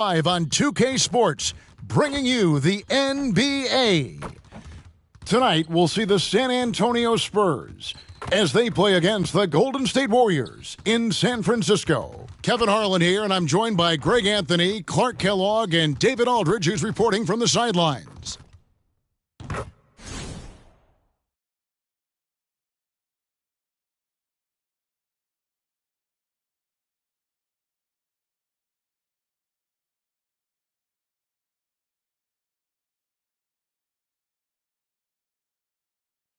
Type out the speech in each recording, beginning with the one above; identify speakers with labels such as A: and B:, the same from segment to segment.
A: Live on 2K Sports, bringing you the NBA. Tonight, we'll see the San Antonio Spurs as they play against the Golden State Warriors in San Francisco. Kevin Harlan here, and I'm joined by Greg Anthony, Clark Kellogg, and David Aldridge, who's reporting from the sidelines.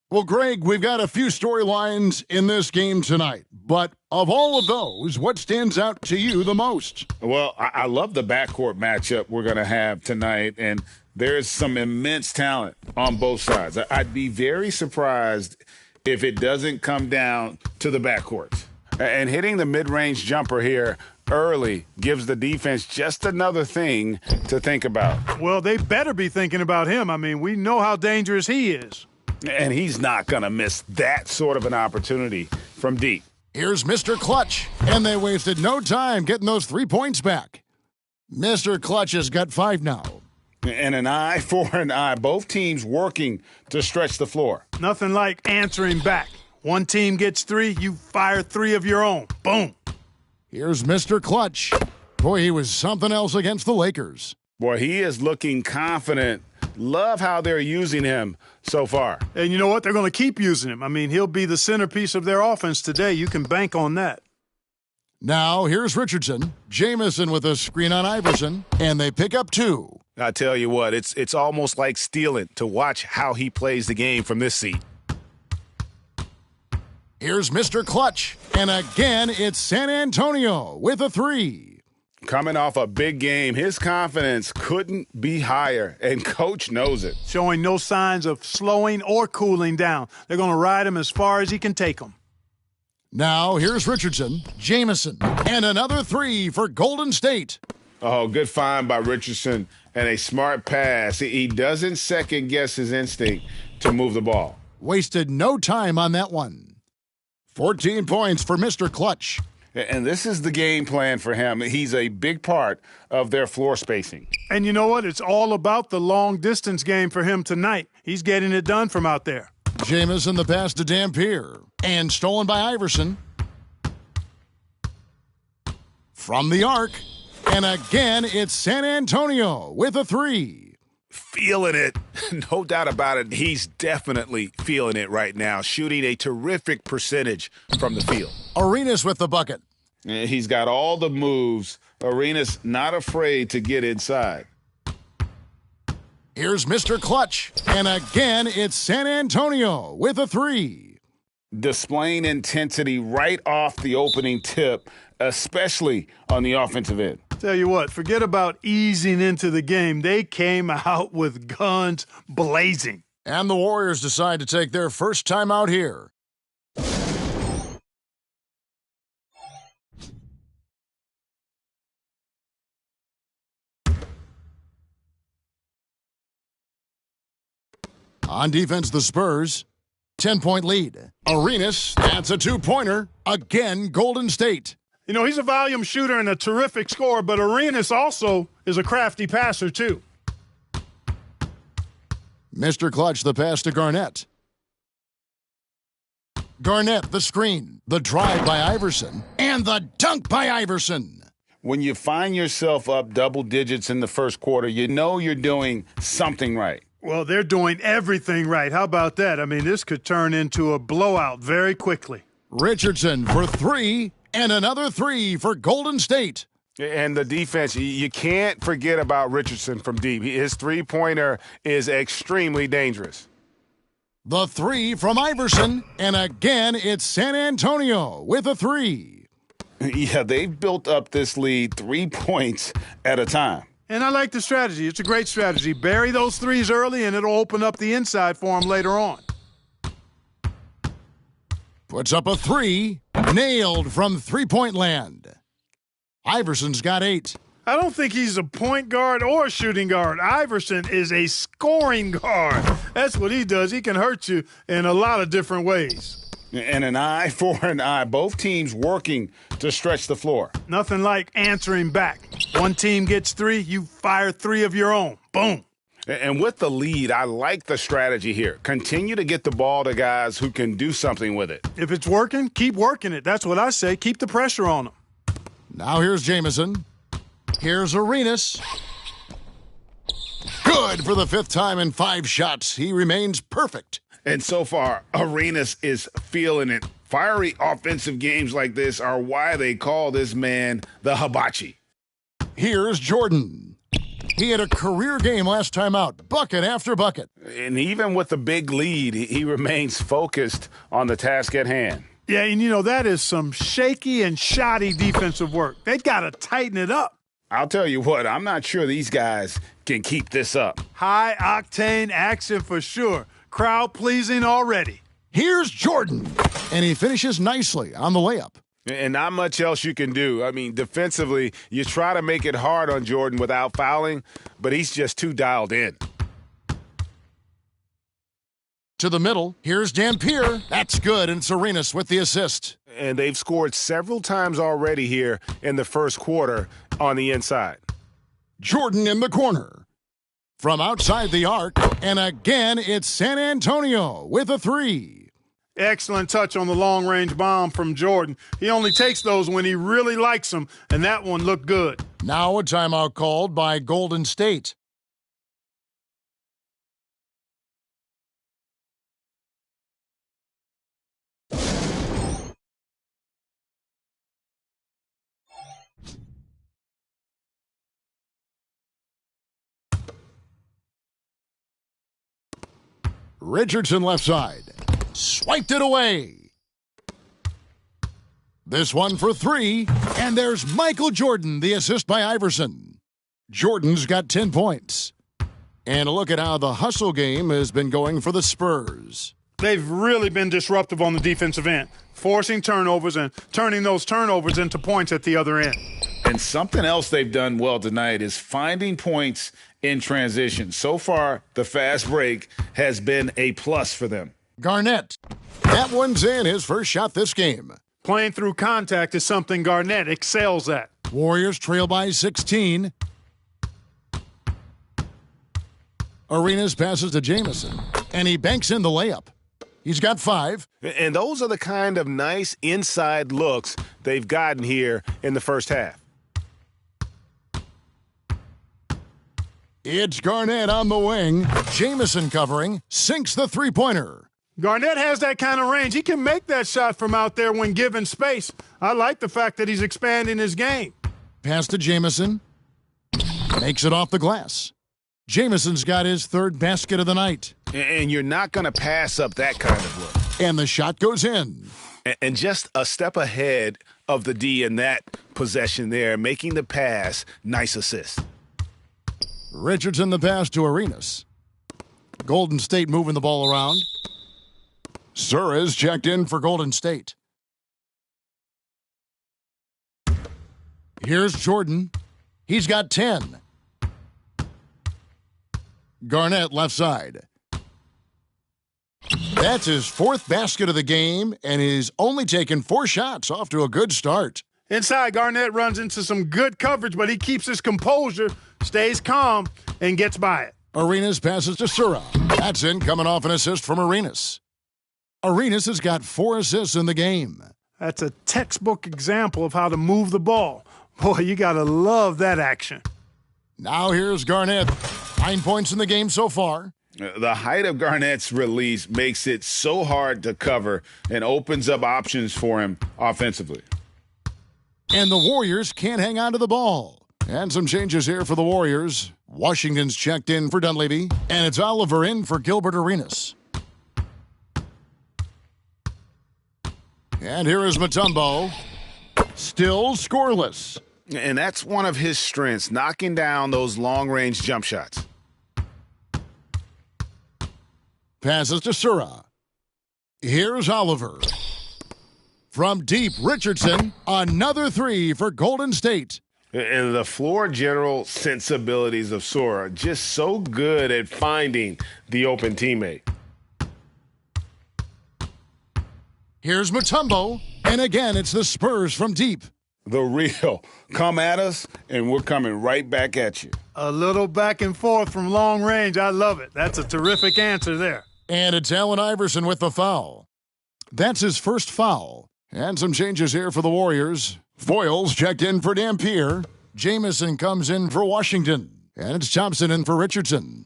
A: Well, Greg, we've got a few storylines in this game tonight, but of all of those, what stands out to you the most?
B: Well, I love the backcourt matchup we're going to have tonight, and there's some immense talent on both sides. I'd be very surprised if it doesn't come down to the backcourt. And hitting the mid-range jumper here early gives the defense just another thing to think about.
C: Well, they better be thinking about him. I mean, we know how dangerous he is.
B: And he's not going to miss that sort of an opportunity from deep.
A: Here's Mr. Clutch, and they wasted no time getting those 3 points back. Mr. Clutch has got 5 now.
B: And an eye for an eye. Both teams working to stretch the floor.
C: Nothing like answering back. One team gets 3, you fire 3 of your own. Boom.
A: Here's Mr. Clutch. Boy, he was something else against the Lakers.
B: Boy, he is looking confident. Love how they're using him so far.
C: And you know what? They're going to keep using him. I mean, he'll be the centerpiece of their offense today. You can bank on that.
A: Now, here's Richardson. Jamison with a screen on Iverson, and they pick up 2.
D: I tell you what, it's almost like stealing to watch how he plays the game from this seat.
A: Here's Mr. Clutch, and again, it's San Antonio with a 3.
B: Coming off a big game, his confidence couldn't be higher, and Coach knows it.
C: Showing no signs of slowing or cooling down. They're going to ride him as far as he can take them.
A: Now, here's Richardson, Jamison, and another 3 for Golden State.
B: Oh, good find by Richardson and a smart pass. He doesn't second-guess his instinct to move the ball.
A: Wasted no time on that one. 14 points for Mr. Clutch.
B: And this is the game plan for him. He's a big part of their floor spacing.
C: And you know what? It's all about the long-distance game for him tonight. He's getting it done from out there.
A: Jamison the pass to Dampier. And stolen by Iverson. From the arc. And again, it's San Antonio with a 3.
D: Feeling it. No doubt about it. He's definitely feeling it right now. Shooting a terrific percentage from the field.
A: Arenas with the bucket.
B: He's got all the moves. Arenas not afraid to get inside.
A: Here's Mr. Clutch. And again, it's San Antonio with a 3.
B: Displaying intensity right off the opening tip, especially on the offensive end.
C: Tell you what, forget about easing into the game. They came out with guns blazing.
A: And the Warriors decide to take their first time out here. On defense, the Spurs. 10-point lead. Arenas, that's a 2-pointer. Again, Golden State.
C: You know, he's a volume shooter and a terrific scorer, but Arenas also is a crafty passer, too.
A: Mr. Clutch, the pass to Garnett. Garnett, the screen. The drive by Iverson. And the dunk by Iverson.
B: When you find yourself up double digits in the first quarter, you know you're doing something right.
C: Well, they're doing everything right. How about that? I mean, this could turn into a blowout very quickly.
A: Richardson for 3. And another 3 for Golden State.
D: And the defense, you can't forget about Richardson from deep. His three-pointer is extremely dangerous.
A: The 3 from Iverson. And again, it's San Antonio with a 3.
B: Yeah, they've built up this lead 3 points at a time.
C: And I like the strategy. It's a great strategy. Bury those 3s early, and it'll open up the inside for him later on.
A: Puts up a 3. Nailed from three-point land. Iverson's got 8.
C: I don't think he's a point guard or a shooting guard. Iverson is a scoring guard. That's what he does. He can hurt you in a lot of different ways.
B: And an eye for an eye. Both teams working to stretch the floor.
C: Nothing like answering back. One team gets 3, you fire 3 of your own. Boom.
D: And with the lead, I like the strategy here. Continue to get the ball to guys who can do something with it.
C: If it's working, keep working it. That's what I say. Keep the pressure on them.
A: Now here's Jamison. Here's Arenas. Good for the 5th time in 5 shots. He remains perfect.
B: And so far, Arenas is feeling it. Fiery offensive games like this are why they call this man the hibachi.
A: Here's Jordan. He had a career game last time out, bucket after bucket.
D: And even with the big lead, he remains focused on the task at hand.
C: Yeah, and that is some shaky and shoddy defensive work. They got to tighten it up.
B: I'll tell you what, I'm not sure these guys can keep this up.
C: High-octane action for sure. Crowd-pleasing already.
A: Here's Jordan, and he finishes nicely on the layup.
D: And not much else you can do. I mean, defensively, you try to make it hard on Jordan without fouling, but he's just too dialed in.
A: To the middle, here's Dampier. That's good, and it's Arenas with the assist.
D: And they've scored several times already here in the first quarter on the inside.
A: Jordan in the corner. From outside the arc, and again, it's San Antonio with a 3.
C: Excellent touch on the long-range bomb from Jordan. He only takes those when he really likes them, and that one looked good.
A: Now a timeout called by Golden State. Richardson left side. Swiped it away. This one for 3. And there's Michael Jordan, the assist by Iverson. Jordan's got 10 points. And a look at how the hustle game has been going for the Spurs.
C: They've really been disruptive on the defensive end, forcing turnovers and turning those turnovers into points at the other end.
B: And something else they've done well tonight is finding points in transition. So far, the fast break has been a plus for them.
A: Garnett. That one's in, his first shot this game.
C: Playing through contact is something Garnett excels at.
A: Warriors trail by 16. Arenas passes to Jamison, and he banks in the layup. He's got 5.
D: And those are the kind of nice inside looks they've gotten here in the first half.
A: It's Garnett on the wing. Jamison covering, sinks the 3-pointer.
C: Garnett has that kind of range. He can make that shot from out there when given space. I like the fact that he's expanding his game.
A: Pass to Jamison. Makes it off the glass. Jamison's got his 3rd basket of the night.
D: And you're not going to pass up that kind of look.
A: And the shot goes in.
D: And just a step ahead of the D in that possession there, making the pass. Nice assist.
A: Richardson the pass to Arenas. Golden State moving the ball around. Suarez checked in for Golden State. Here's Jordan. He's got 10. Garnett left side. That's his 4th basket of the game, and he's only taken 4 shots. Off to a good start.
C: Inside, Garnett runs into some good coverage, but he keeps his composure, stays calm, and gets by it.
A: Arenas passes to Sura. That's in, coming off an assist from Arenas. Arenas has got 4 assists in the game.
C: That's a textbook example of how to move the ball. Boy, you got to love that action.
A: Now here's Garnett. 9 points in the game so far.
B: The height of Garnett's release makes it so hard to cover and opens up options for him offensively.
A: And the Warriors can't hang on to the ball. And some changes here for the Warriors. Washington's checked in for Dunleavy, and it's Oliver in for Gilbert Arenas. And here is Mutombo. Still scoreless.
D: And that's one of his strengths, knocking down those long-range jump shots.
A: Passes to Sura. Here's Oliver. From deep, Richardson. Another 3 for Golden State.
D: And the floor general sensibilities of Sora, just so good at finding the open teammate.
A: Here's Mutombo, and again, it's the Spurs from deep.
B: The real. Come at us, and we're coming right back at you.
C: A little back and forth from long range. I love it. That's a terrific answer there.
A: And it's Allen Iverson with the foul. That's his first foul. And some changes here for the Warriors. Foyles checked in for Dampier. Jamison comes in for Washington. And it's Thompson in for Richardson.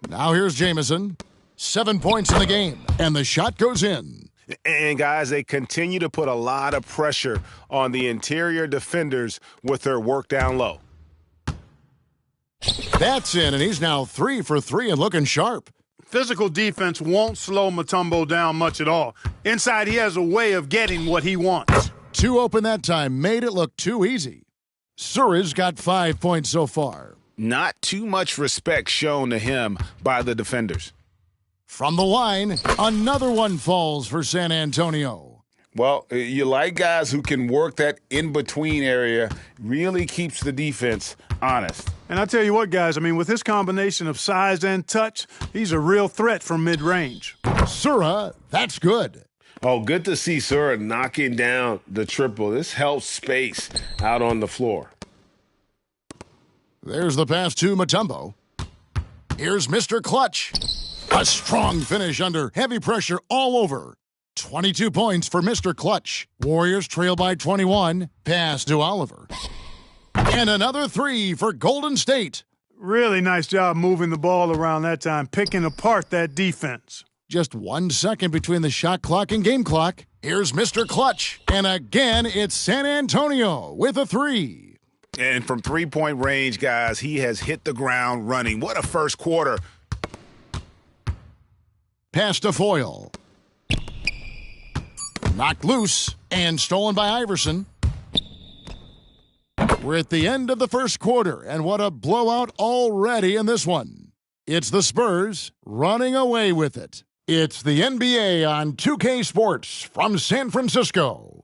A: Now here's Jamison. 7 points in the game, and the shot goes in.
D: And, guys, they continue to put a lot of pressure on the interior defenders with their work down low.
A: That's in, and he's now 3 for 3 and looking sharp.
C: Physical defense won't slow Mutombo down much at all. Inside, he has a way of getting what he wants.
A: 2 open that time, made it look too easy. Sura's got 5 points so far.
D: Not too much respect shown to him by the defenders.
A: From the line, another one falls for San Antonio.
B: Well, you like guys who can work that in-between area, really keeps the defense honest.
C: And I tell you what, guys, I mean, with his combination of size and touch, he's a real threat from mid-range.
A: Sura, that's good.
E: Oh, good to see Sura knocking down the triple. This helps space out on the floor.
A: There's the pass to Mutombo. Here's Mr. Clutch. A strong finish under heavy pressure all over. 22 points for Mr. Clutch. Warriors trail by 21. Pass to Oliver. And another 3 for Golden State.
C: Really nice job moving the ball around that time, picking apart that defense.
A: Just 1 second between the shot clock and game clock. Here's Mr. Clutch. And again, it's San Antonio with a 3.
D: And from three-point range, guys, he has hit the ground running. What a first quarter.
A: Pass to Foyle. Knocked loose and stolen by Iverson. We're at the end of the first quarter, and what a blowout already in this one. It's the Spurs running away with it. It's the NBA on 2K Sports from San Francisco.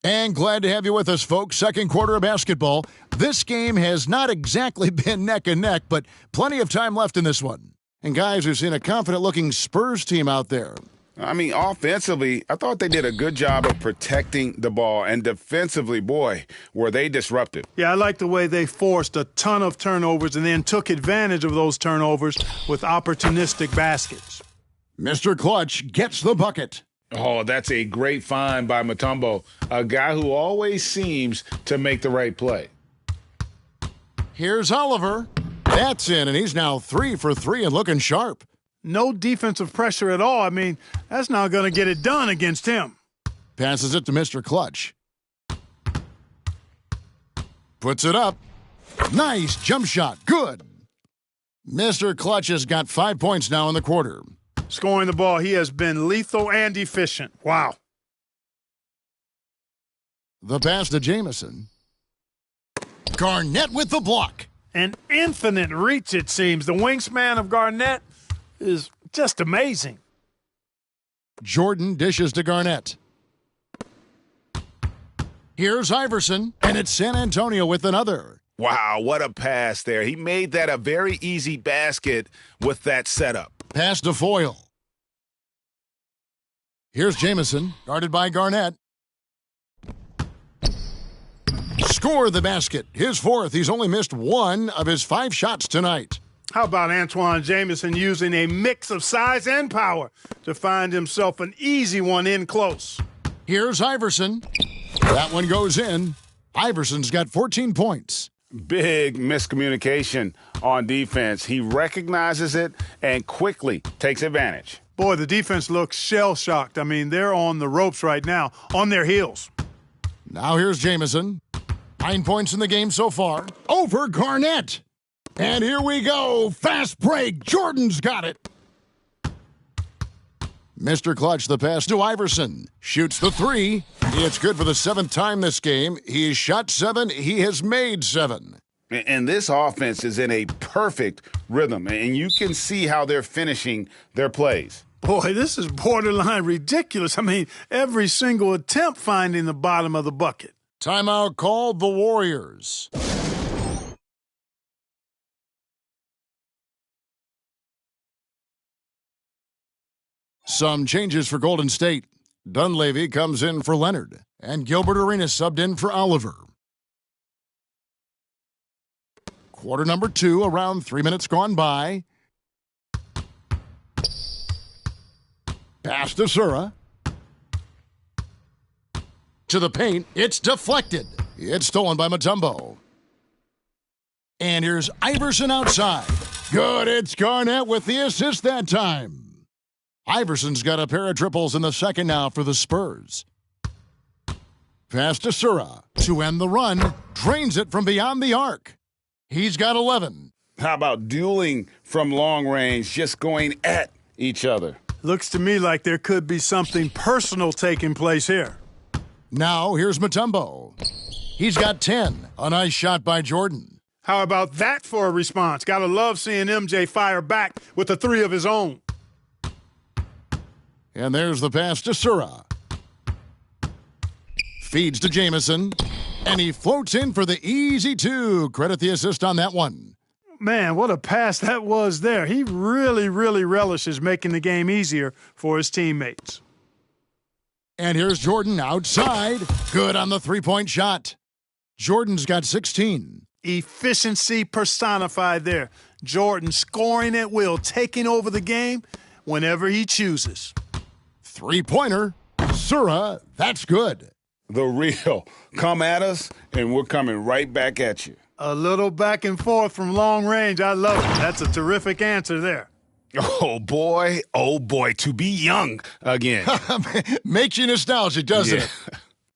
A: And glad to have you with us, folks. Second quarter of basketball. This game has not exactly been neck and neck, but plenty of time left in this one. And guys, we've seen a confident-looking Spurs team out there.
B: I mean, offensively, I thought they did a good job of protecting the ball. And defensively, boy, were they disruptive.
C: Yeah, I like the way they forced a ton of turnovers and then took advantage of those turnovers with opportunistic baskets.
A: Mr. Clutch gets the bucket.
B: Oh, that's a great find by Mutombo, a guy who always seems to make the right play.
A: Here's Oliver. That's in, and he's now 3 for 3 and looking sharp.
C: No defensive pressure at all. I mean, that's not going to get it done against him.
A: Passes it to Mr. Clutch. Puts it up. Nice jump shot. Good. Mr. Clutch has got 5 points now in the quarter.
C: Scoring the ball, he has been lethal and efficient. Wow.
A: The pass to Jamison. Garnett with the block.
C: An infinite reach, it seems. The wingspan of Garnett is just amazing.
A: Jordan dishes to Garnett. Here's Iverson, and it's San Antonio with another.
D: Wow, what a pass there. He made that a very easy basket with that setup.
A: Pass to Foyle. Here's Jamison, guarded by Garnett. Score the basket. His 4th. He's only missed 1 of his 5 shots tonight.
C: How about Antoine Jamison using a mix of size and power to find himself an easy one in close?
A: Here's Iverson. That one goes in. Iverson's got 14 points.
B: Big miscommunication on defense. He recognizes it and quickly takes advantage.
C: Boy, the defense looks shell-shocked. I mean, they're on the ropes right now, on their heels.
A: Now here's Jamison. 9 points in the game so far. Over Garnett. And here we go. Fast break. Jordan's got it. Mr. Clutch, the pass to Iverson. Shoots the 3. It's good for the 7th time this game. He has shot 7. He has made 7.
B: And this offense is in a perfect rhythm, and you can see how they're finishing their plays.
C: Boy, this is borderline ridiculous. I mean, every single attempt finding the bottom of the bucket.
A: Timeout called the Warriors. Some changes for Golden State. Dunleavy comes in for Leonard, and Gilbert Arenas subbed in for Oliver. Quarter number 2, around 3 minutes gone by. Pass to Sura. To the paint, it's deflected. It's stolen by Mutombo. And here's Iverson outside. Good, it's Garnett with the assist that time. Iverson's got a pair of triples in the second now for the Spurs. Pass to Sura to end the run. Drains it from beyond the arc. He's got 11.
B: How about dueling from long range, just going at each other?
C: Looks to me like there could be something personal taking place here.
A: Now here's Mutombo. He's got 10. A nice shot by Jordan.
C: How about that for a response? Gotta love seeing MJ fire back with a 3 of his own.
A: And there's the pass to Sura. Feeds to Jamison. And he floats in for the easy 2. Credit the assist on that one.
C: Man, what a pass that was there. He really, really relishes making the game easier for his teammates.
A: And here's Jordan outside. Good on the 3-point shot. Jordan's got 16.
C: Efficiency personified there. Jordan scoring at will, taking over the game whenever he chooses.
A: 3-pointer. Sura, that's good.
B: The real. Come at us, and we're coming right back at you.
C: A little back and forth from long range. I love it. That's a terrific answer there.
D: Oh, boy, to be young again.
A: Makes you nostalgic, doesn't it?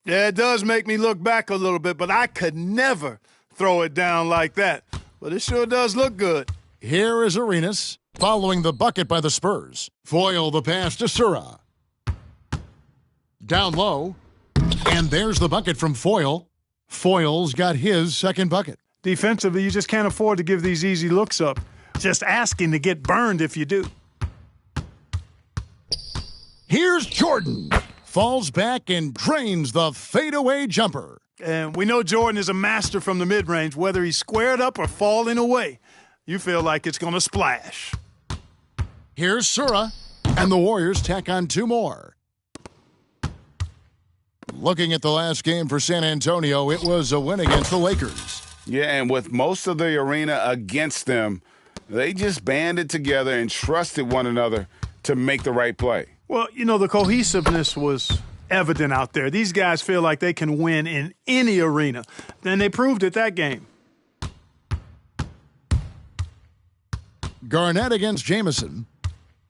C: Yeah, it does make me look back a little bit, but I could never throw it down like that. But it sure does look good.
A: Here is Arenas, following the bucket by the Spurs. Foyle the pass to Sura. Down low, and there's the bucket from Foyle. Foyle's got his second bucket.
C: Defensively, you just can't afford to give these easy looks up. Just asking to get burned if you do.
A: Here's Jordan. Falls back and drains the fadeaway jumper.
C: And we know Jordan is a master from the mid-range. Whether he's squared up or falling away, you feel like it's going to splash.
A: Here's Sura, and the Warriors tack on 2 more. Looking at the last game for San Antonio, it was a win against the Lakers.
B: Yeah, and with most of the arena against them, they just banded together and trusted one another to make the right play.
C: Well, you know, the cohesiveness was evident out there. These guys feel like they can win in any arena. And they proved it that game.
A: Garnett against Jamison.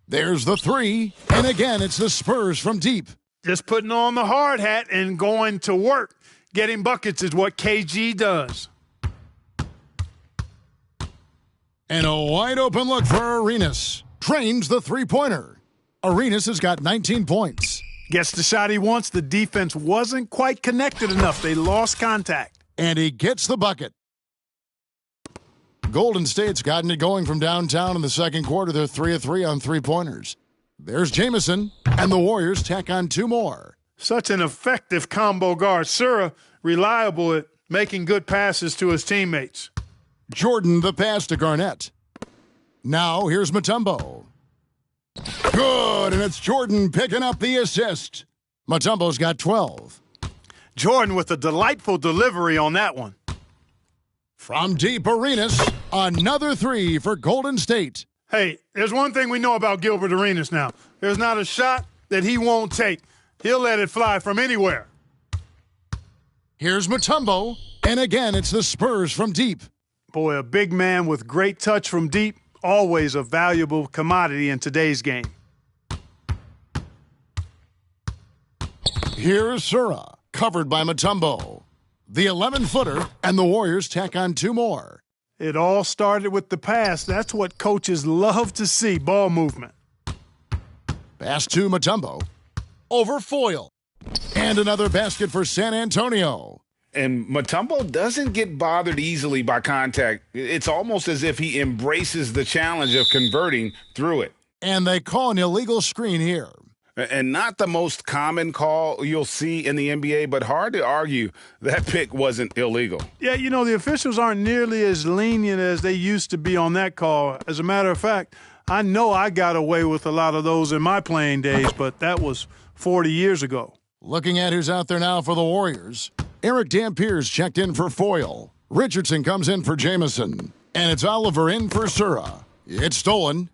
A: There's the 3, and again, it's the Spurs from deep.
C: Just putting on the hard hat and going to work. Getting buckets is what KG does.
A: And a wide open look for Arenas. Trains the 3-pointer. Arenas has got 19 points.
C: Gets the shot he wants. The defense wasn't quite connected enough. They lost contact.
A: And he gets the bucket. Golden State's gotten it going from downtown in the second quarter. They're 3 of 3 on 3-pointers. There's Jamison, and the Warriors tack on 2 more.
C: Such an effective combo guard. Sura, reliable at making good passes to his teammates.
A: Jordan the pass to Garnett. Now here's Mutombo. Good, and it's Jordan picking up the assist. Mutombo's got 12.
C: Jordan with a delightful delivery on that one.
A: From deep, Arenas, another 3 for Golden State.
C: Hey, there's one thing we know about Gilbert Arenas now. There's not a shot that he won't take. He'll let it fly from anywhere.
A: Here's Mutombo, and again, it's the Spurs from deep.
C: Boy, a big man with great touch from deep, always a valuable commodity in today's game.
A: Here's Sura, covered by Mutombo. The 11-footer, and the Warriors tack on 2 more.
C: It all started with the pass. That's what coaches love to see, ball movement.
A: Pass to Mutombo. Over Foyle. And another basket for San Antonio.
B: And Mutombo doesn't get bothered easily by contact. It's almost as if he embraces the challenge of converting through it.
A: And they call an illegal screen here.
D: And not the most common call you'll see in the NBA, but hard to argue that pick wasn't illegal.
C: Yeah, the officials aren't nearly as lenient as they used to be on that call. As a matter of fact, I know I got away with a lot of those in my playing days, but that was 40 years ago.
A: Looking at who's out there now for the Warriors. Eric Dampiers checked in for Foyle. Richardson comes in for Jamison. And it's Oliver in for Sura. It's stolen.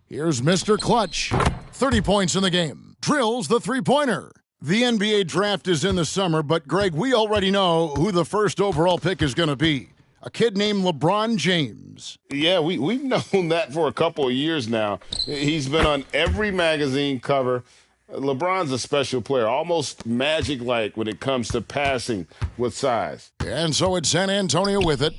A: Here's Mr. Clutch. 30 points in the game. Drills the three-pointer. The NBA draft is in the summer, but Greg, we already know who the first overall pick is going to be. A kid named LeBron James.
E: Yeah, we've known that for a couple of years now. He's been on every magazine cover. LeBron's a special player, almost magic-like when it comes to passing with size.
A: And so it's San Antonio with it.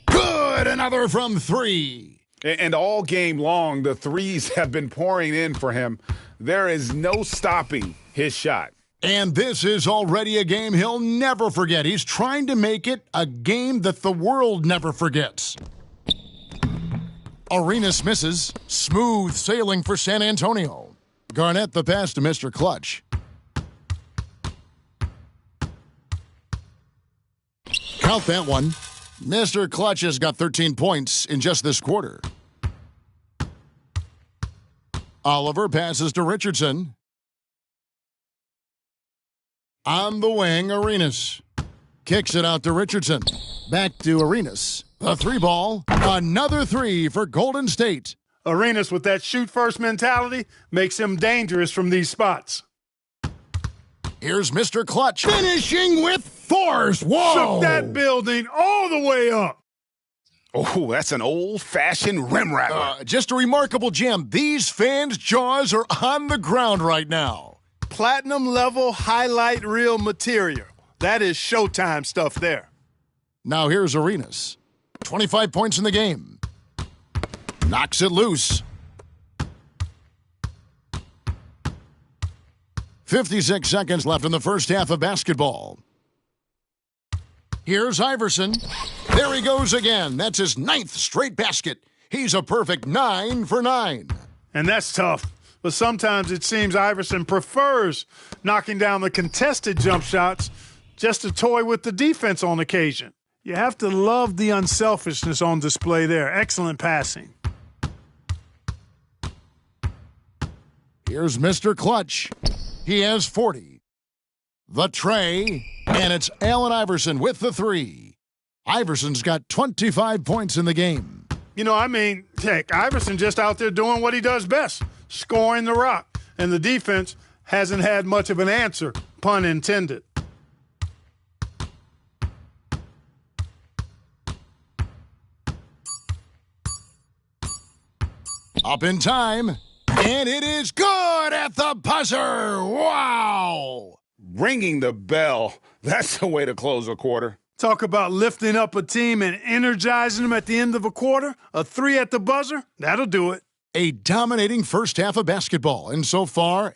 A: Good! Another from three.
D: And all game long, the threes have been pouring in for him. There is no stopping his shot.
A: And this is already a game he'll never forget. He's trying to make it a game that the world never forgets. Arenas misses. Smooth sailing for San Antonio. Garnett the pass to Mr. Clutch. Count that one. Mr. Clutch has got 13 points in just this quarter. Oliver passes to Richardson. On the wing, Arenas. Kicks it out to Richardson. Back to Arenas. The three ball. Another three for Golden State.
C: Arenas, with that shoot-first mentality, makes him dangerous from these spots.
A: Here's Mr. Clutch. Finishing with force. Whoa!
C: Shook that building all the way up.
D: Oh, that's an old-fashioned rim wrapper.
A: Just a remarkable gem. These fans' jaws are on the ground right now.
C: Platinum-level highlight reel material. That is Showtime stuff there.
A: Now here's Arenas. 25 points in the game. Knocks it loose. 56 seconds left in the first half of basketball. Here's Iverson. There he goes again. That's his 9th straight basket. He's a perfect 9 for 9.
C: And that's tough. But sometimes it seems Iverson prefers knocking down the contested jump shots just to toy with the defense on occasion. You have to love the unselfishness on display there. Excellent passing.
A: Here's Mr. Clutch. He has 40. The tray, and it's Allen Iverson with the three. Iverson's got 25 points in the game.
C: Heck, Iverson just out there doing what he does best, scoring the rock. And the defense hasn't had much of an answer, pun intended.
A: Up in time, and it is good at the buzzer. Wow!
D: Ringing the bell. That's the way to close a quarter.
C: Talk about lifting up a team and energizing them at the end of a quarter. A three at the buzzer, that'll do it.
A: A dominating first half of basketball, and so far,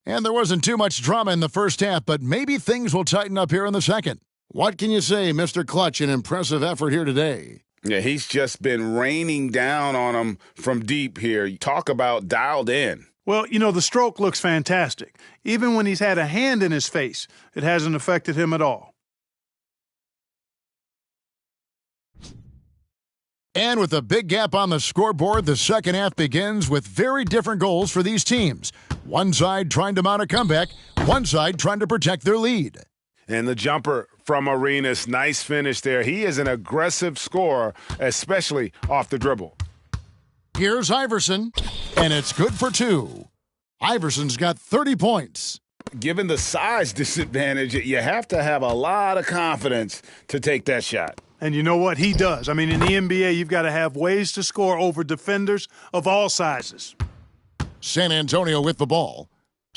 A: and there wasn't too much drama in the first half, but maybe things will tighten up here in the second. What can you say, Mr. Clutch? An impressive effort here today.
D: Yeah, he's just been raining down on them from deep here. You talk about dialed in.
C: Well, the stroke looks fantastic. Even when he's had a hand in his face, it hasn't affected him at all.
A: And with a big gap on the scoreboard, the second half begins with very different goals for these teams. One side trying to mount a comeback, one side trying to protect their lead.
D: And the jumper from Arenas, nice finish there. He is an aggressive scorer, especially off the dribble.
A: Here's Iverson, and it's good for two. Iverson's got 30 points.
D: Given the size disadvantage, you have to have a lot of confidence to take that shot.
C: And you know what? He does. In the NBA, you've got to have ways to score over defenders of all sizes.
A: San Antonio with the ball.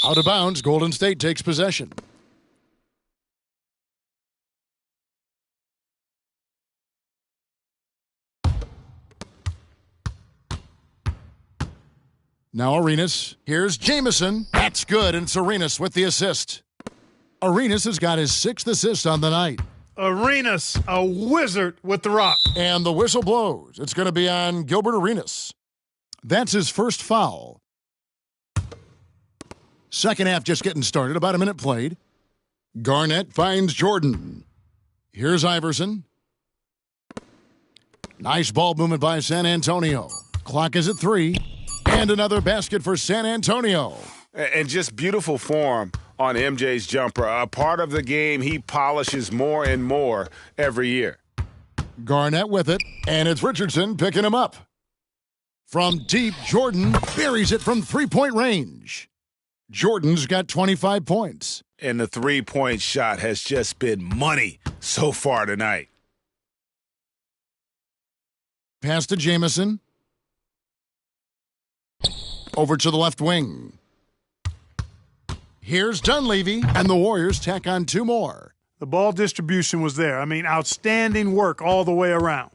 A: Out of bounds, Golden State takes possession. Now Arenas. Here's Jamison. That's good, and it's Arenas with the assist. Arenas has got his 6th assist on the night.
C: Arenas, a wizard with the rock.
A: And the whistle blows. It's going to be on Gilbert Arenas. That's his first foul. Second half just getting started. About a minute played. Garnett finds Jordan. Here's Iverson. Nice ball movement by San Antonio. Clock is at 3. And another basket for San Antonio.
D: And just beautiful form on MJ's jumper. A part of the game he polishes more and more every year.
A: Garnett with it, and it's Richardson picking him up. From deep, Jordan buries it from three-point range. Jordan's got 25 points.
D: And the three-point shot has just been money so far tonight.
A: Pass to Jamison. Over to the left wing. Here's Dunleavy, and the Warriors tack on 2 more.
C: The ball distribution was there. I mean, outstanding work all the way around.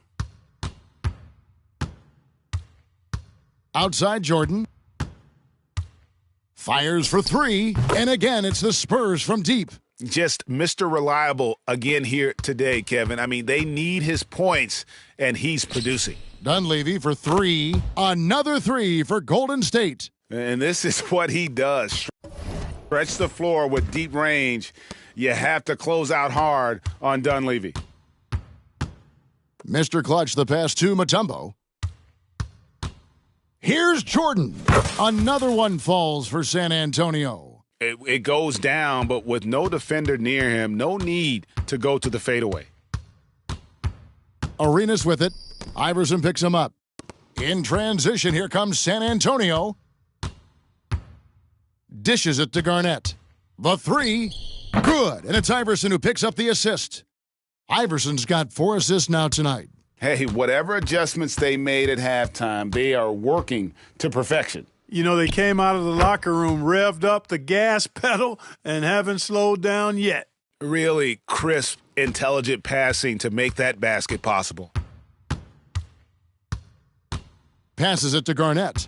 A: Outside Jordan. Fires for 3, and again, it's the Spurs from deep.
D: Just Mr. Reliable again here today, Kevin. I mean, they need his points, and he's producing.
A: Dunleavy for 3. Another 3 for Golden State.
D: And this is what he does. Stretch the floor with deep range. You have to close out hard on Dunleavy.
A: Mr. Clutch, the pass to Mutombo. Here's Jordan. Another one falls for San Antonio.
D: It goes down, but with no defender near him, no need to go to the fadeaway.
A: Arenas with it. Iverson picks him up. In transition, here comes San Antonio. Dishes it to Garnett. The 3, good. And it's Iverson who picks up the assist. Iverson's got 4 assists now tonight.
B: Hey, whatever adjustments they made at halftime, they are working to perfection.
C: You know, they came out of the locker room, revved up the gas pedal, and haven't slowed down yet.
D: Really crisp, intelligent passing to make that basket possible.
A: Passes it to Garnett.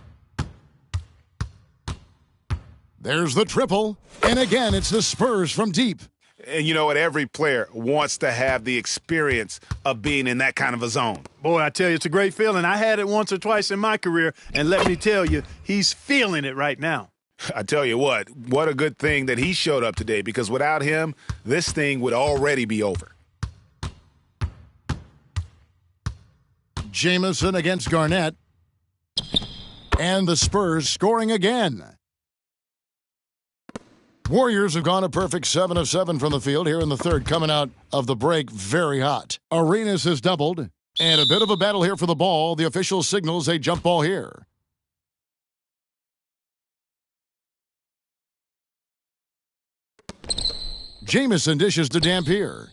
A: There's the triple. And again, it's the Spurs from deep.
D: And you know what? Every player wants to have the experience of being in that kind of a zone.
C: Boy, I tell you, it's a great feeling. I had it once or twice in my career, and let me tell you, he's feeling it right now.
D: I tell you what a good thing that he showed up today, because without him, this thing would already be over.
A: Jamison against Garnett. And the Spurs scoring again. Warriors have gone a perfect 7 of 7 from the field here in the third, coming out of the break very hot. Arenas has doubled, and a bit of a battle here for the ball. The official signals a jump ball here. Jamison dishes to Dampier.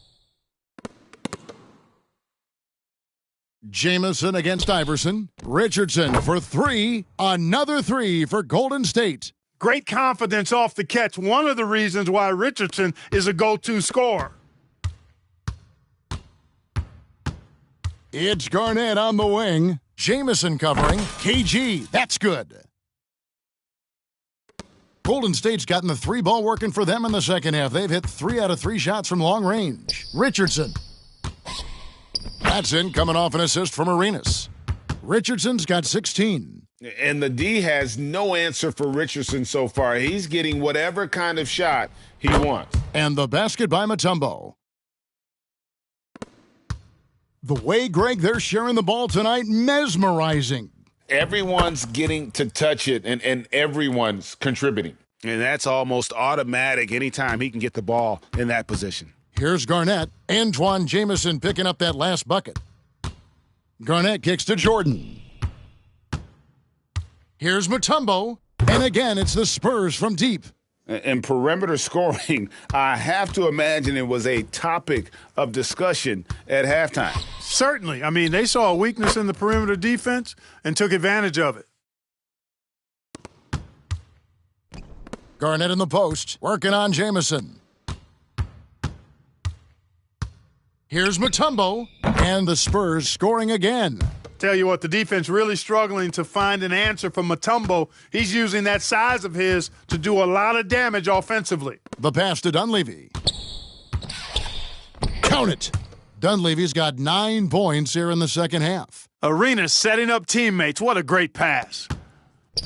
A: Jamison against Iverson. Richardson for 3. Another 3 for Golden State.
C: Great confidence off the catch. One of the reasons why Richardson is a go-to scorer.
A: It's Garnett on the wing. Jamison covering. KG, that's good. Golden State's gotten the 3 ball working for them in the second half. They've hit 3 out of 3 shots from long range. Richardson. That's in, coming off an assist from Arenas. Richardson's got 16.
B: And the D has no answer for Richardson so far. He's getting whatever kind of shot he wants.
A: And the basket by Mutombo. The way, Greg, they're sharing the ball tonight, mesmerizing.
B: Everyone's getting to touch it, and everyone's contributing.
D: And that's almost automatic anytime he can get the ball in that position.
A: Here's Garnett. Antoine Jamison picking up that last bucket. Garnett kicks to Jordan. Here's Mutombo. And again, it's the Spurs from deep.
B: And perimeter scoring, I have to imagine it was a topic of discussion at halftime.
C: Certainly. I mean, they saw a weakness in the perimeter defense and took advantage of it.
A: Garnett in the post, working on Jamison. Here's Mutombo, and the Spurs scoring again.
C: Tell you what, the defense really struggling to find an answer for Mutombo. He's using that size of his to do a lot of damage offensively.
A: The pass to Dunleavy. Count it. Dunleavy's got 9 points here in the second half.
C: Arenas setting up teammates. What a great pass.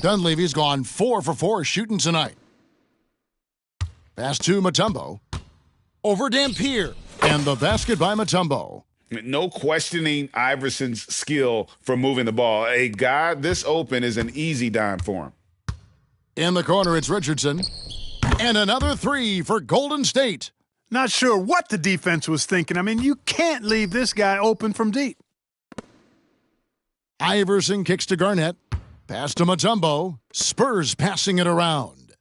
A: Dunleavy's gone 4 for 4 shooting tonight. Pass to Mutombo. Over Dampier. And the basket by Mutombo.
B: No questioning Iverson's skill for moving the ball. A guy this open is an easy dime for him.
A: In the corner, it's Richardson. And another 3 for Golden State.
C: Not sure what the defense was thinking. I mean, you can't leave this guy open from deep.
A: Iverson kicks to Garnett. Pass to Mutombo. Spurs passing it around.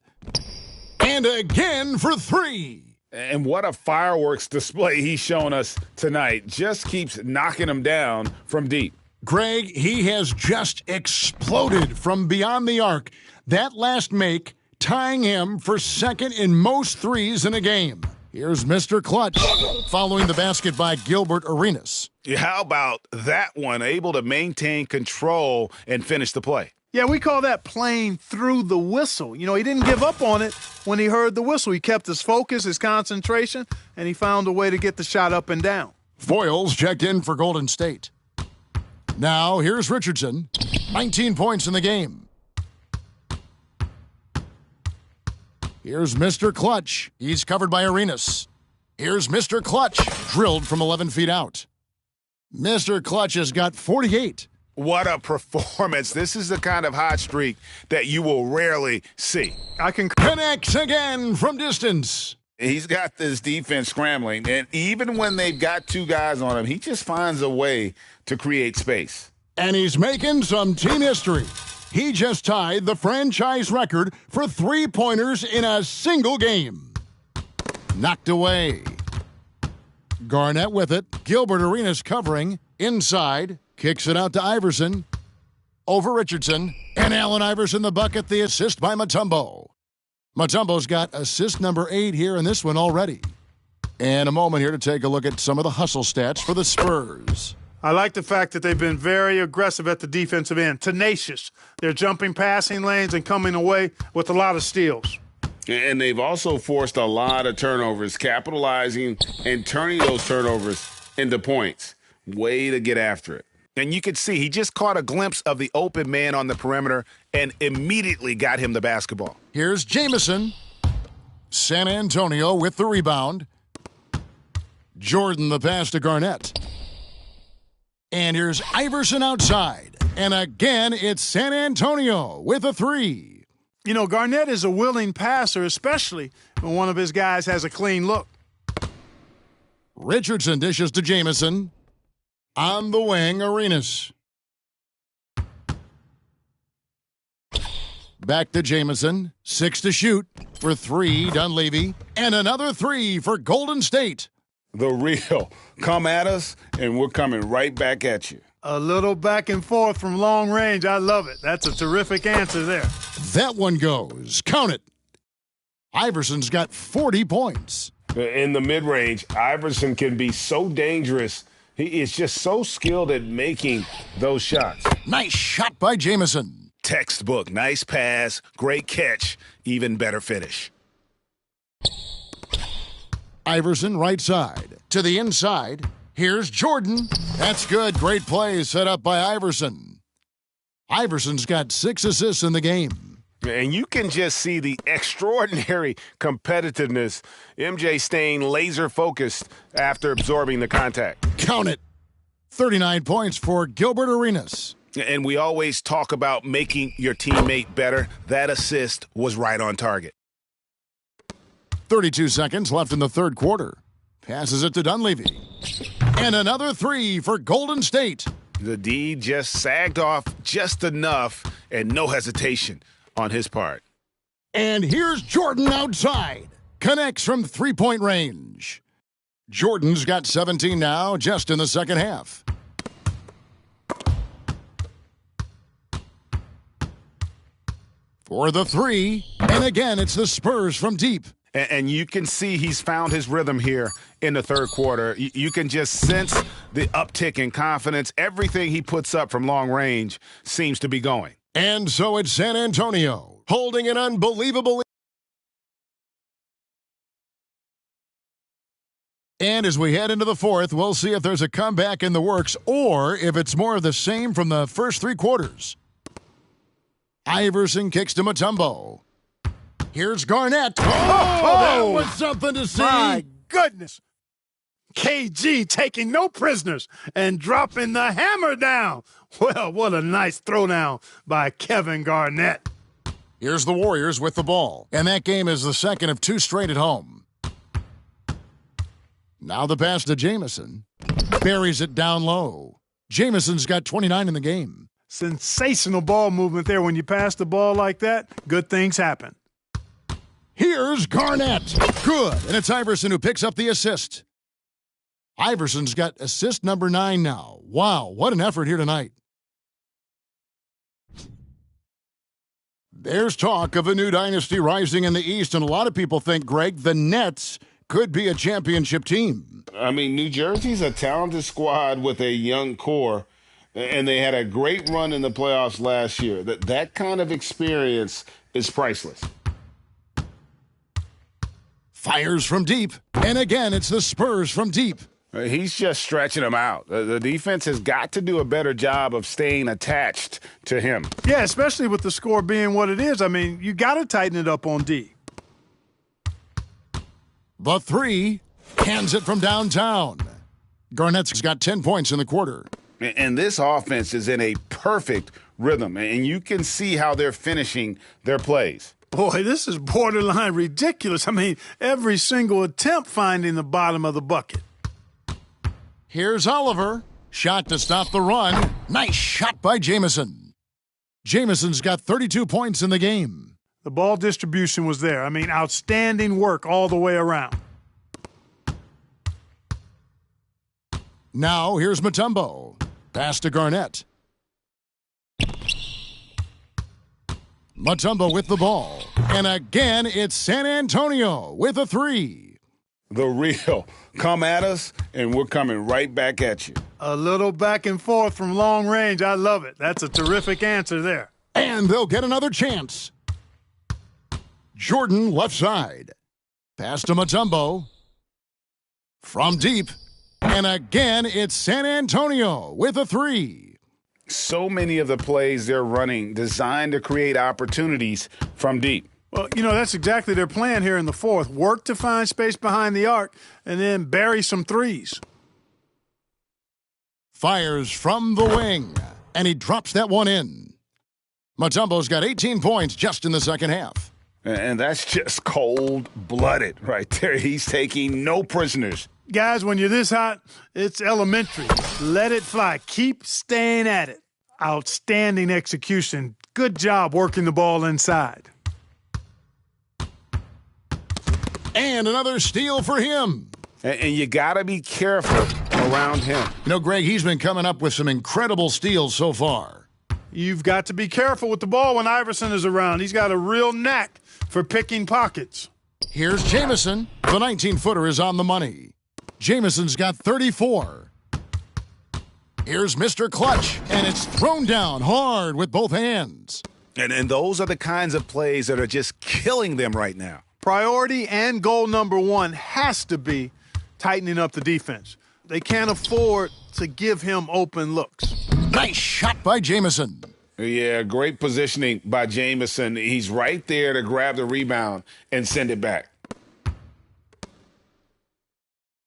A: And again for 3.
B: And what a fireworks display he's shown us tonight. Just keeps knocking them down from deep.
A: Greg, he has just exploded from beyond the arc. That last make tying him for second in most threes in a game. Here's Mr. Clutch following the basket by Gilbert Arenas.
D: How about that one? Able to maintain control and finish the play.
C: Yeah, we call that playing through the whistle. You know, he didn't give up on it when he heard the whistle. He kept his focus, his concentration, and he found a way to get the shot up and down.
A: Foyles checked in for Golden State. Now, here's Richardson. 19 points in the game. Here's Mr. Clutch. He's covered by Arenas. Here's Mr. Clutch, drilled from 11 feet out. Mr. Clutch has got 48.
D: What a performance. This is the kind of hot streak that you will rarely see.
A: Connects again from distance.
B: He's got this defense scrambling, and even when they've got 2 guys on him, he just finds a way to create space.
A: And he's making some team history. He just tied the franchise record for 3-pointers in a single game. Knocked away. Garnett with it. Gilbert Arenas covering. Inside. Kicks it out to Iverson. Over Richardson. And Allen Iverson the bucket. The assist by Mutombo. Mutombo's got assist number 8 here in this one already. And a moment here to take a look at some of the hustle stats for the Spurs.
C: I like the fact that they've been very aggressive at the defensive end, tenacious. They're jumping passing lanes and coming away with a lot of steals.
B: And they've also forced a lot of turnovers, capitalizing and turning those turnovers into points. Way to get after it.
D: And you can see he just caught a glimpse of the open man on the perimeter and immediately got him the basketball.
A: Here's Jamison. San Antonio with the rebound. Jordan the pass to Garnett. And here's Iverson outside. And again, it's San Antonio with a 3.
C: You know, Garnett is a willing passer, especially when one of his guys has a clean look.
A: Richardson dishes to Jamison. On the wing, Arenas. Back to Jamison. 6 to shoot for 3, Dunleavy. And another 3 for Golden State.
B: The real. Come at us, and we're coming right back at you.
C: A little back and forth from long range. I love it. That's a terrific answer there.
A: That one goes. Count it. Iverson's got 40 points.
E: In the mid-range, Iverson can be so dangerous. He is just so skilled at making those shots.
A: Nice shot by Jamison.
D: Textbook. Nice pass. Great catch. Even better finish.
A: Iverson right side. To the inside. Here's Jordan. That's good. Great play set up by Iverson. Iverson's got 6 assists in the game.
E: And you can just see the extraordinary competitiveness. MJ staying laser focused after absorbing the contact.
A: Count it. 39 points for Gilbert Arenas.
D: And we always talk about making your teammate better. That assist was right on target.
A: 32 seconds left in the third quarter. Passes it to Dunleavy. And another 3 for Golden State.
D: The D just sagged off just enough and no hesitation on his part.
A: And here's Jordan outside. Connects from 3-point range. Jordan's got 17 now, just in the second half. For the 3, and again, it's the Spurs from deep.
D: And you can see he's found his rhythm here in the third quarter. You can just sense the uptick in confidence. Everything he puts up from long range seems to be going.
A: And so it's San Antonio, holding an unbelievable And as we head into the fourth, we'll see if there's a comeback in the works or if it's more of the same from the first three quarters. Iverson kicks to Mutombo. Here's Garnett. That was something to see.
C: My goodness. KG taking no prisoners and dropping the hammer down. Well, what a nice throwdown by Kevin Garnett.
A: Here's the Warriors with the ball. And that game is the second of two straight at home. Now the pass to Jamison. Buries it down low. Jamison's got 29 in the game.
C: Sensational ball movement there. When you pass the ball like that, good things happen.
A: Here's Garnett. Good. And it's Iverson who picks up the assist. Iverson's got assist number 9 now. Wow, what an effort here tonight. There's talk of a new dynasty rising in the East, and a lot of people think, Greg, the Nets could be a championship team.
E: I mean, New Jersey's a talented squad with a young core, and they had a great run in the playoffs last year. That kind of experience is priceless.
A: Fires from deep, and again, it's the Spurs from deep.
D: He's just stretching them out. The defense has got to do a better job of staying attached to him.
C: Yeah, especially with the score being what it is. I mean, you got to tighten it up on D.
A: The three, hands it from downtown. Garnett's got 10 points in the quarter.
D: And this offense is in a perfect rhythm, and you can see how they're finishing their plays.
C: Boy, this is borderline ridiculous. I mean, every single attempt finding the bottom of the bucket.
A: Here's Oliver. Shot to stop the run. Nice shot by Jamison. Jamison's got 32 points in the game.
C: The ball distribution was there. I mean, outstanding work all the way around.
A: Now, here's Mutombo. Pass to Garnett. Mutombo with the ball. And again, it's San Antonio with a three.
D: The real. Come at us, and we're coming right back at you.
C: A little back and forth from long range. I love it. That's a terrific answer there.
A: And they'll get another chance. Jordan left side. Pass to Mutombo. From deep. And again, it's San Antonio with a three.
D: So many of the plays they're running designed to create opportunities from deep.
C: Well, you know, that's exactly their plan here in the fourth. Work to find space behind the arc and then bury some threes.
A: Fires from the wing. And he drops that one in. Mutombo's got 18 points just in the second half.
D: And that's just cold-blooded right there. He's taking no prisoners.
C: Guys, when you're this hot, it's elementary. Let it fly. Keep staying at it. Outstanding execution. Good job working the ball inside.
A: And another steal for him.
D: And you got to be careful around him.
A: You know, Greg, he's been coming up with some incredible steals so far.
C: You've got to be careful with the ball when Iverson is around. He's got a real knack for picking pockets.
A: Here's Jamison. The 19-footer is on the money. Jamison's got 34. Here's Mr. Clutch, and it's thrown down hard with both hands.
D: And those are the kinds of plays that are just killing them right now.
C: Priority and goal number one has to be tightening up the defense. They can't afford to give him open looks.
A: Nice shot by Jamison.
D: Yeah, great positioning by Jamison. He's right there to grab the rebound and send it back.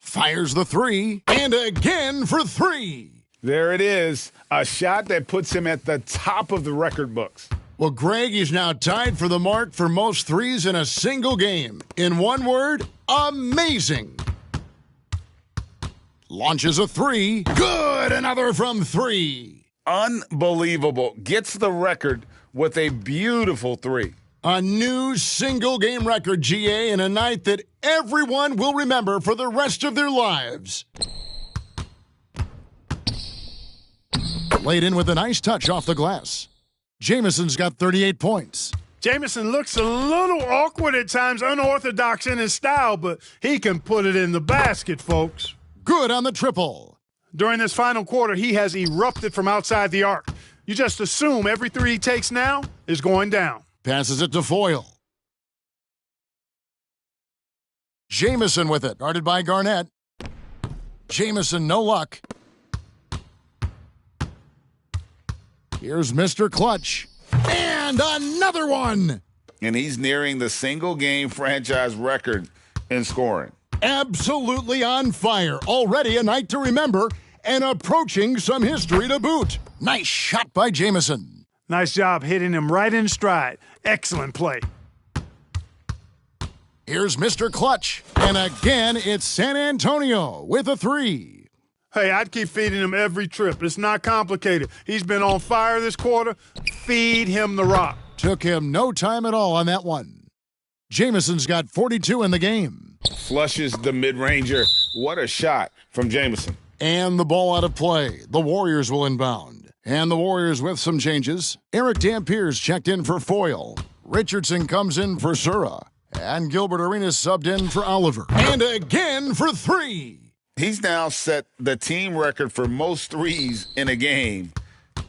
A: Fires the three, and again for three.
D: There it is, a shot that puts him at the top of the record books.
A: Well, Greg is now tied for the mark for most threes in a single game. In one word, amazing. Launches a three. Good, another from three.
D: Unbelievable. Gets the record with a beautiful three.
A: A new single-game record, GA, in a night that everyone will remember for the rest of their lives. Laid in with a nice touch off the glass. Jamison's got 38 points.
C: Jamison looks a little awkward at times, unorthodox in his style, but he can put it in the basket, folks.
A: Good on the triple.
C: During this final quarter, he has erupted from outside the arc. You just assume every three he takes now is going down.
A: Passes it to Foyle. Jamison with it, guarded by Garnett. Jamison, no luck. Here's Mr. Clutch. And another one.
B: And he's nearing the single-game franchise record in scoring.
A: Absolutely on fire. Already a night to remember and approaching some history to boot. Nice shot by Jamison.
C: Nice job hitting him right in stride. Excellent play.
A: Here's Mr. Clutch. And again, it's San Antonio with a 3.
C: Hey, I'd keep feeding him every trip. It's not complicated. He's been on fire this quarter. Feed him the rock.
A: Took him no time at all on that one. Jamison's got 42 in the game.
B: Flushes the mid-ranger. What a shot from Jamison.
A: And the ball out of play. The Warriors will inbound. And the Warriors with some changes. Eric Dampier's checked in for Foyle. Richardson comes in for Sura. And Gilbert Arenas subbed in for Oliver. And again for 3.
B: He's now set the team record for most threes in a game.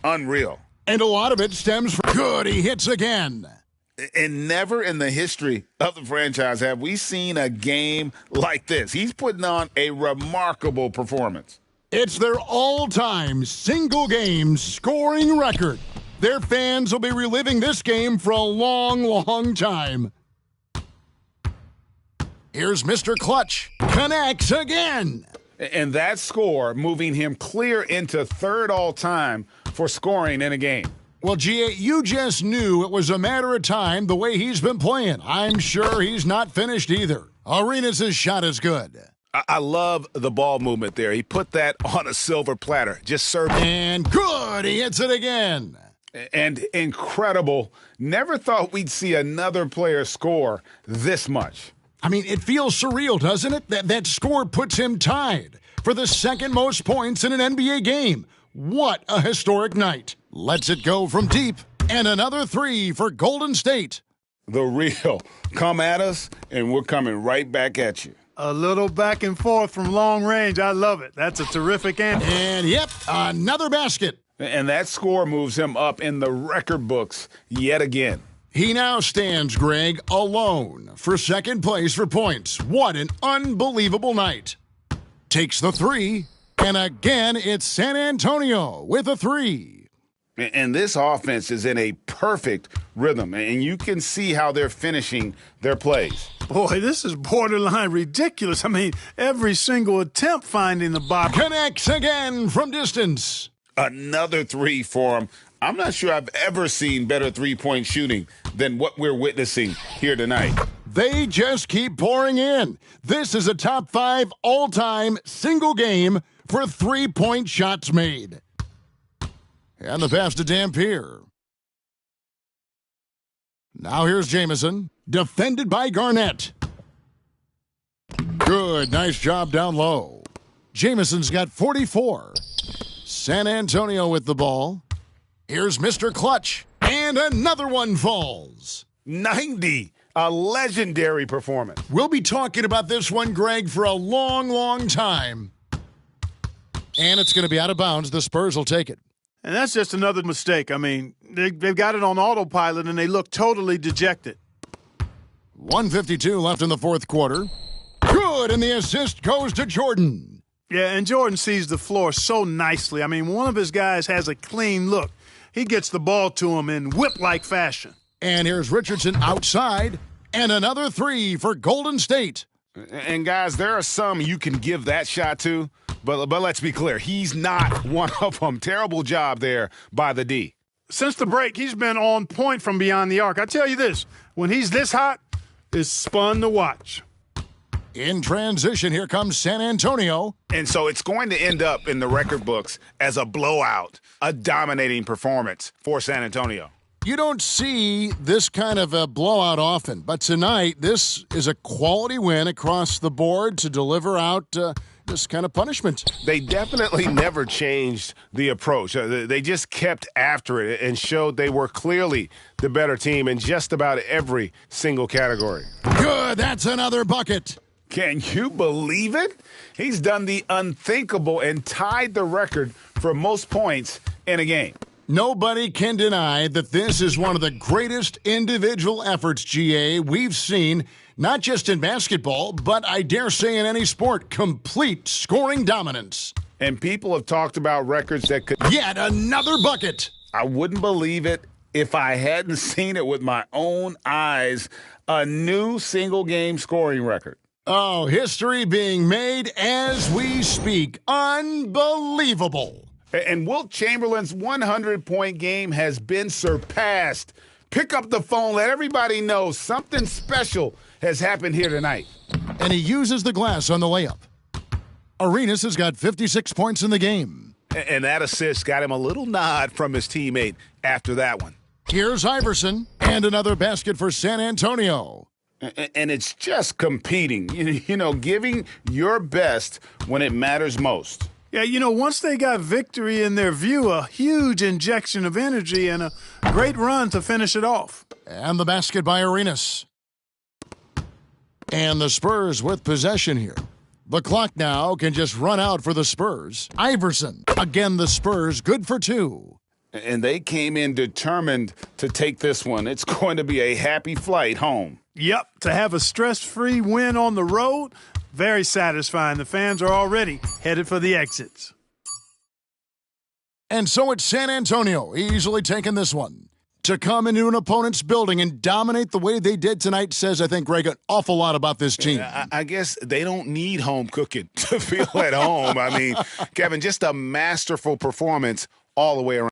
B: Unreal.
A: And a lot of it stems from good. He hits again.
B: And never in the history of the franchise have we seen a game like this. He's putting on a remarkable performance.
A: It's their all-time single-game scoring record. Their fans will be reliving this game for a long, long time. Here's Mr. Clutch. Connects again.
D: And that score moving him clear into third all-time for scoring in a game.
A: Well, G.A., you just knew it was a matter of time the way he's been playing. I'm sure he's not finished either. Arenas' shot is good.
D: I love the ball movement there. He put that on a silver platter. Just served.
A: And good. He hits it again.
D: And incredible. Never thought we'd see another player score this much.
A: I mean, it feels surreal, doesn't it? That score puts him tied for the second most points in an NBA game. What a historic night. Lets it go from deep. And another 3 for Golden State.
B: The real. Come at us, and we're coming right back at you.
C: A little back and forth from long range. I love it. That's a terrific answer.
A: And, yep, another basket.
D: And that score moves him up in the record books yet again.
A: He now stands, Greg, alone for second place for points. What an unbelievable night. Takes the 3, and again, it's San Antonio with a 3.
D: And this offense is in a perfect rhythm, and you can see how they're finishing their plays.
C: Boy, this is borderline ridiculous. I mean, every single attempt finding the box.
A: Connects again from distance.
B: Another 3 for him. I'm not sure I've ever seen better three-point shooting than what we're witnessing here tonight.
A: They just keep pouring in. This is a top 5 all-time single game for three-point shots made. And the pass to Dampier. Now here's Jamison, defended by Garnett. Good, nice job down low. Jamison's got 44. San Antonio with the ball. Here's Mr. Clutch, and another one falls.
D: 90, a legendary performance.
A: We'll be talking about this one, Greg, for a long, long time. And it's going to be out of bounds. The Spurs will take it.
C: And that's just another mistake. I mean, they've got it on autopilot, and they look totally dejected.
A: 1:52 left in the fourth quarter. Good, and the assist goes to Jordan.
C: Yeah, and Jordan sees the floor so nicely. I mean, one of his guys has a clean look. He gets the ball to him in whip-like fashion.
A: And here's Richardson outside, and another 3 for Golden State.
D: And, guys, there are some you can give that shot to, but let's be clear. He's not one of them. Terrible job there by the D.
C: Since the break, he's been on point from beyond the arc. I tell you this, when he's this hot, it's fun to watch.
A: In transition, here comes San Antonio.
D: And so it's going to end up in the record books as a blowout, a dominating performance for San Antonio.
A: You don't see this kind of a blowout often, but tonight this is a quality win across the board to deliver out this kind of punishment.
D: They definitely never changed the approach. They just kept after it and showed they were clearly the better team in just about every single category.
A: Good, that's another bucket.
D: Can you believe it? He's done the unthinkable and tied the record for most points in a game.
A: Nobody can deny that this is one of the greatest individual efforts, GA, we've seen, not just in basketball, but I dare say in any sport. Complete scoring dominance.
D: And people have talked about records that could.
A: Yet another bucket.
B: I wouldn't believe it if I hadn't seen it with my own eyes. A new single-game scoring record.
A: Oh, history being made as we speak. Unbelievable.
D: And Wilt Chamberlain's 100-point game has been surpassed. Pick up the phone. Let everybody know something special has happened here tonight.
A: And he uses the glass on the layup. Arenas has got 56 points in the game.
D: And that assist got him a little nod from his teammate after that one.
A: Here's Iverson and another basket for San Antonio.
B: And it's just competing, giving your best when it matters most.
C: Yeah, once they got victory in their view, a huge injection of energy and a great run to finish it off.
A: And the basket by Arenas. And the Spurs with possession here. The clock now can just run out for the Spurs. Iverson. Again, the Spurs good for two.
B: And they came in determined to take this one. It's going to be a happy flight home.
C: Yep, to have a stress-free win on the road, very satisfying. The fans are already headed for the exits.
A: And so it's San Antonio easily taking this one. To come into an opponent's building and dominate the way they did tonight says, I think, Greg, an awful lot about this team.
D: I guess they don't need home cooking to feel at home. I mean, Kevin, just a masterful performance all the way around.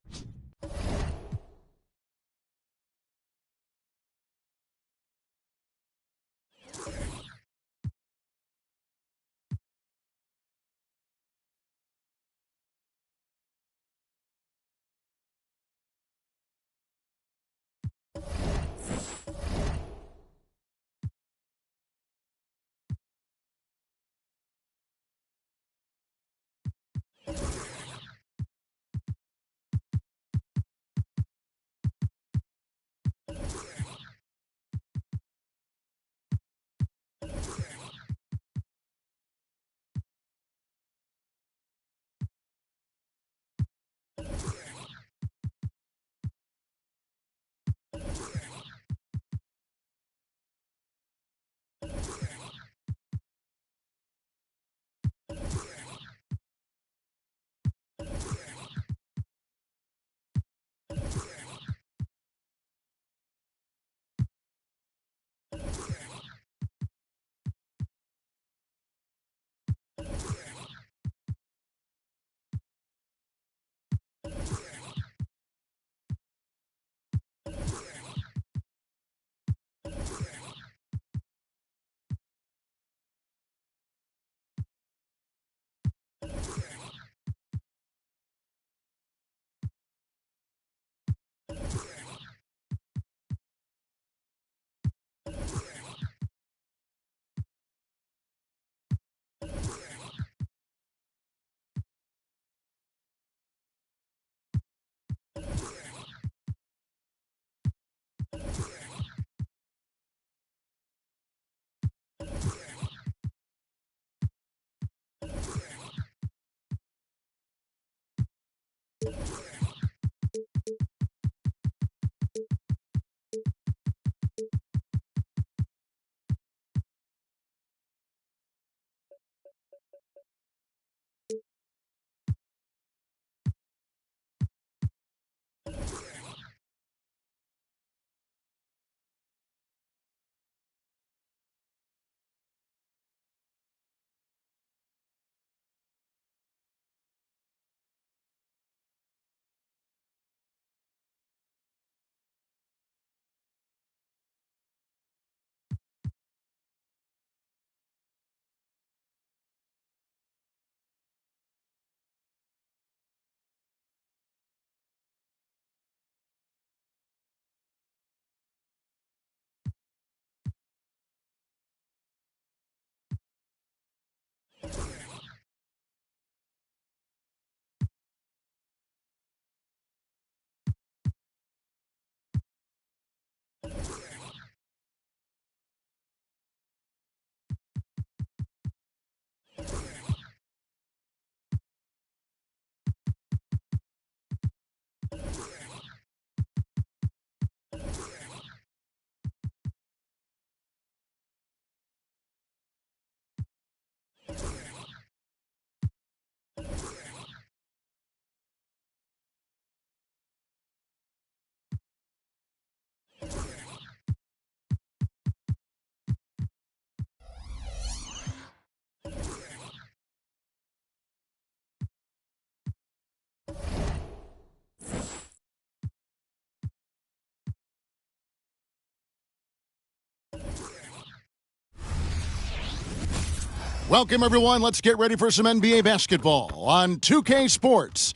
A: Welcome, everyone. Let's get ready for some NBA basketball on 2K Sports.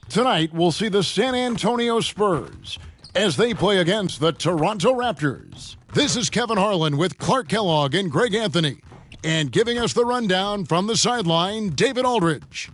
A: Tonight, we'll see the San Antonio Spurs as they play against the Toronto Raptors. This is Kevin Harlan with Clark Kellogg and Greg Anthony. And giving us the rundown from the sideline, David Aldridge.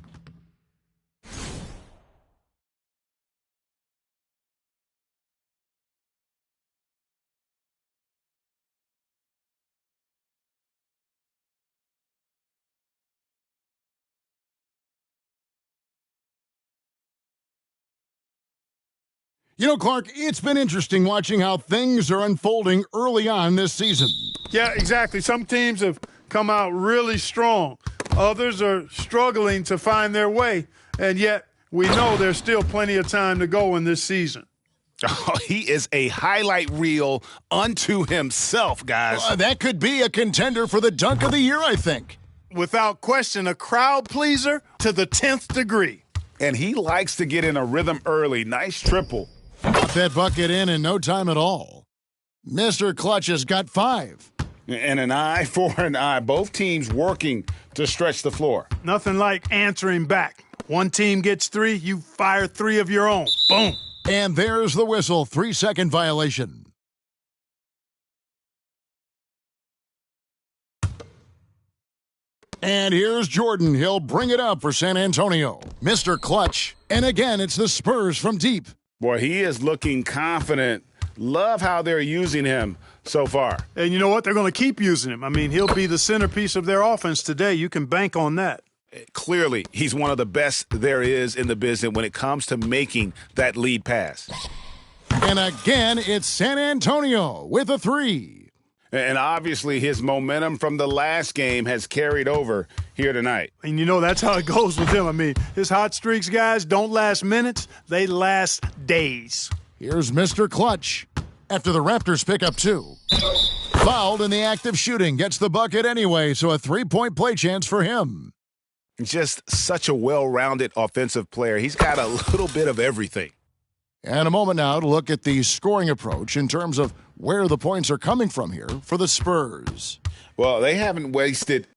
A: You know, Clark, it's been interesting watching how things are unfolding early on this season.
C: Yeah, exactly. Some teams have come out really strong. Others are struggling to find their way, and yet we know there's still plenty of time to go in this season.
D: Oh, he is a highlight reel unto himself, guys.
A: That could be a contender for the dunk of the year, I think.
C: Without question, a crowd pleaser to the 10th degree.
D: And he likes to get in a rhythm early. Nice triple.
A: Got that bucket in no time at all. Mr. Clutch has got 5.
B: And an eye for an eye. Both teams working to stretch the floor.
C: Nothing like answering back. One team gets 3, you fire 3 of your own. Boom.
A: And there's the whistle, 3-second violation. And here's Jordan. He'll bring it up for San Antonio. Mr. Clutch. And again, it's the Spurs from deep.
B: Boy, he is looking confident. Love how they're using him so far.
C: And you know what? They're going to keep using him. I mean, he'll be the centerpiece of their offense today. You can bank on that.
D: Clearly, he's one of the best there is in the business when it comes to making that lead pass.
A: And again, it's San Antonio with a 3.
B: And obviously his momentum from the last game has carried over here tonight.
C: And you know, that's how it goes with him. I mean, his hot streaks, guys, don't last minutes. They last days.
A: Here's Mr. Clutch after the Raptors pick up 2. Fouled in the act of shooting. Gets the bucket anyway, so a 3-point play chance for him.
D: Just such a well-rounded offensive player. He's got a little bit of everything.
A: And a moment now to look at the scoring approach in terms of where the points are coming from here for the Spurs.
B: Well, they haven't wasted